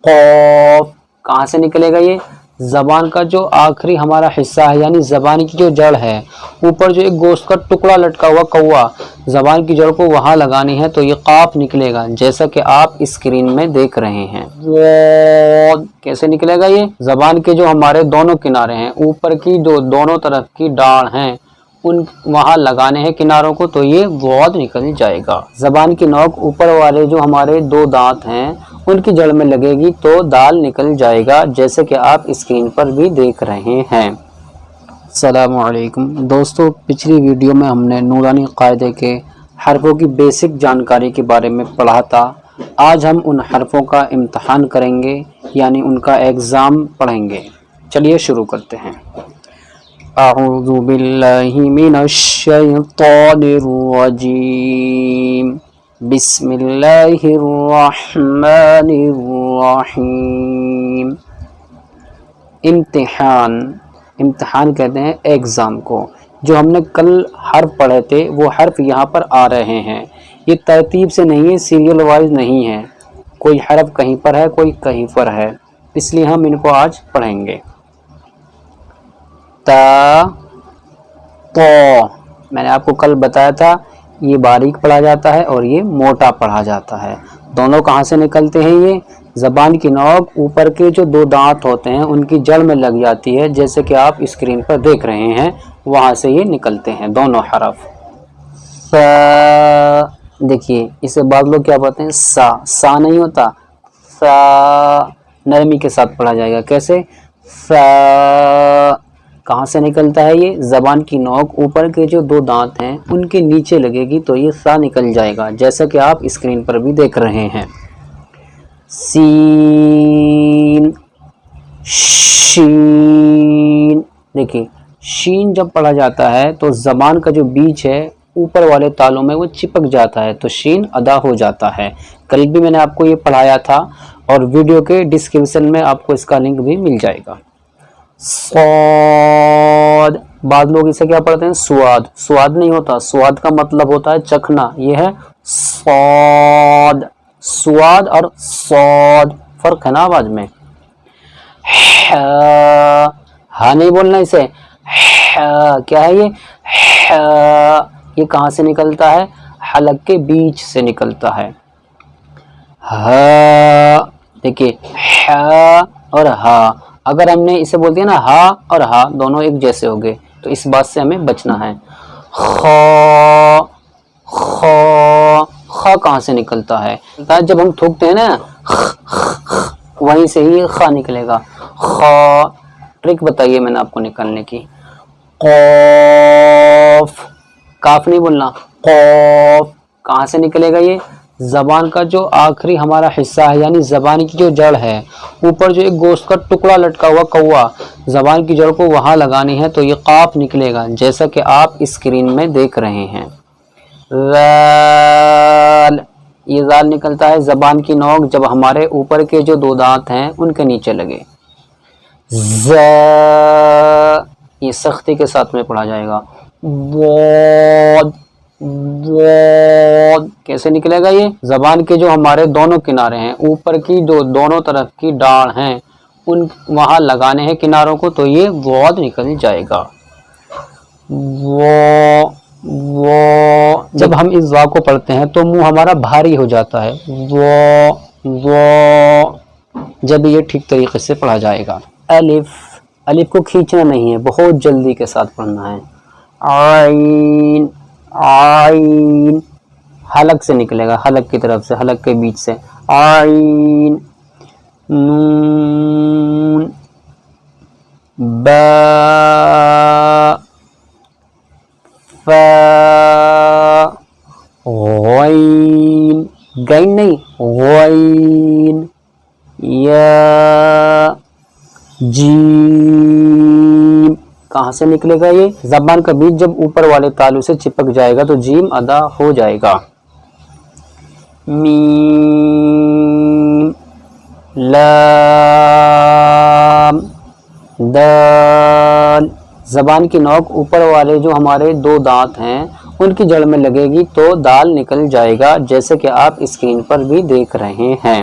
قاف کہاں سے نکلے گا؟ یہ زبان کا جو آخری ہمارا حصہ ہے یعنی زبان کی جو جڑ ہے، اوپر جو ایک گوشت کا ٹکڑا لٹکا ہوا کوا، زبان کی جڑ کو وہاں لگانی ہے تو یہ قاف نکلے گا، جیسا کہ آپ اسکرین میں دیکھ رہے ہیں۔ کیسے نکلے گا؟ یہ زبان کے جو ہمارے دونوں کنارے ہیں، اوپر کی جو دونوں طرف کی ڈاڑھ ہیں ان وہاں لگانے ہیں کناروں کو تو یہ وعد نکل جائے گا۔ زبان کی نوک اوپر والے جو ہمارے دو دانت ہیں ان کی جڑ میں لگے گی تو دال نکل جائے گا، جیسے کہ آپ اسکرین پر بھی دیکھ رہے ہیں۔ السلام علیکم دوستو، پچھلی ویڈیو میں ہم نے نورانی قاعدے کے حرفوں کی بیسک جانکاری کے بارے میں پڑھا تھا۔ آج ہم ان حرفوں کا امتحان کریں گے یعنی ان کا ایگزام پڑھیں گے۔ چلیے شروع کرتے ہیں۔ اعوذ باللہ من الشیطان الرجیم، بسم اللہ الرحمن الرحیم۔ امتحان کہتے ہیں ایگزام کو۔ جو ہم نے کل حرف پڑھے تھے وہ حرف یہاں پر آ رہے ہیں، یہ ترتیب سے نہیں ہے، سیریل وائز نہیں ہے، کوئی حرف کہیں پر ہے کوئی کہیں پر ہے، اس لیے ہم ان کو آج پڑھیں گے۔ تا، تو، میں نے آپ کو کل بتایا تھا یہ باریک پڑھا جاتا ہے اور یہ موٹا پڑھا جاتا ہے۔ دونوں کہاں سے نکلتے ہیں؟ یہ زبان کی نوک اوپر کے جو دو دانت ہوتے ہیں ان کی جڑ میں لگ جاتی ہے، جیسے کہ آپ اسکرین پر دیکھ رہے ہیں، وہاں سے یہ نکلتے ہیں دونوں حرف۔ سا، دیکھیے اسے بعض لوگ کیا پڑھتے ہیں؟ سا نہیں ہوتا، سا نرمی کے ساتھ پڑھا جائے گا۔ کیسے؟ سا کہاں سے نکلتا ہے؟ یہ زبان کی نوک اوپر کے جو دو دانت ہیں ان کے نیچے لگے گی تو یہ سا نکل جائے گا، جیسا کہ آپ اسکرین پر بھی دیکھ رہے ہیں۔ سین، شین، دیکھیں شین جب پڑھا جاتا ہے تو زبان کا جو بیچ ہے اوپر والے تالوں میں وہ چپک جاتا ہے تو شین ادا ہو جاتا ہے۔ کل بھی میں نے آپ کو یہ پڑھایا تھا اور ویڈیو کے ڈسکرپشن میں آپ کو اس کا لنک بھی مل جائے گا۔ صاد، بعض لوگ اسے کیا پڑھتے ہیں؟ سواد، سواد نہیں ہوتا، سواد کا مطلب ہوتا ہے چکھنا، یہ ہے صاد۔ سواد اور صاد فرق ہے نا آواز میں۔ ہاں نہیں بولنا اسے، کیا ہے یہ کہاں سے نکلتا ہے؟ حلق کے بیچ سے نکلتا ہے۔ ہا، دیکھیے ہا اور ہا، اگر ہم نے اسے بول دیا نا ہا اور ہا دونوں ایک جیسے ہو گئے تو اس بات سے ہمیں بچنا ہے۔ خا، خا، خا کہاں سے نکلتا ہے؟ جب ہم تھوکتے ہیں نا وہیں سے ہی خا نکلے گا۔ خا، ٹرک بتائیے میں نے آپ کو نکالنے کی۔ قاف، کاف نہیں بولنا، قاف کہاں سے نکلے گا؟ یہ زبان کا جو آخری ہمارا حصہ ہے یعنی زبان کی جو جڑ ہے، اوپر جو ایک گوشت کا ٹکڑا لٹکا ہوا کوا، زبان کی جڑ کو وہاں لگانی ہے تو یہ قاف نکلے گا، جیسا کہ آپ اسکرین میں دیکھ رہے ہیں۔ ذال، یہ ذال نکلتا ہے زبان کی نوک جب ہمارے اوپر کے جو دو دانت ہیں ان کے نیچے لگے۔ ذا، یہ سختی کے ساتھ میں پڑھا جائے گا۔ واد، واد کیسے نکلے گا؟ یہ زبان کے جو ہمارے دونوں کنارے ہیں، اوپر کی جو دونوں طرف کی ڈاڑھ ہیں ان وہاں لگانے ہیں کناروں کو تو یہ واد نکل جائے گا۔ وہ، جب ہم اس وا کو پڑھتے ہیں تو منہ ہمارا بھاری ہو جاتا ہے، وہ جب یہ ٹھیک طریقے سے پڑھا جائے گا۔ الف، الف کو کھینچنا نہیں ہے، بہت جلدی کے ساتھ پڑھنا ہے۔ عین، عین حلق سے نکلے گا، حلق کی طرف سے، حلق کے بیچ سے۔ عین، نون، با، فا، غین، غین نہیں غین، یا، جیم کہاں سے نکلے گا؟ یہ زبان کا بیچ جب اوپر والے تالو سے چپک جائے گا تو جیم ادا ہو جائے گا۔ میم، لام، دال، زبان کی نوک اوپر والے جو ہمارے دو دانت ہیں ان کی جڑ میں لگے گی تو دال نکل جائے گا، جیسے کہ آپ اسکرین پر بھی دیکھ رہے ہیں۔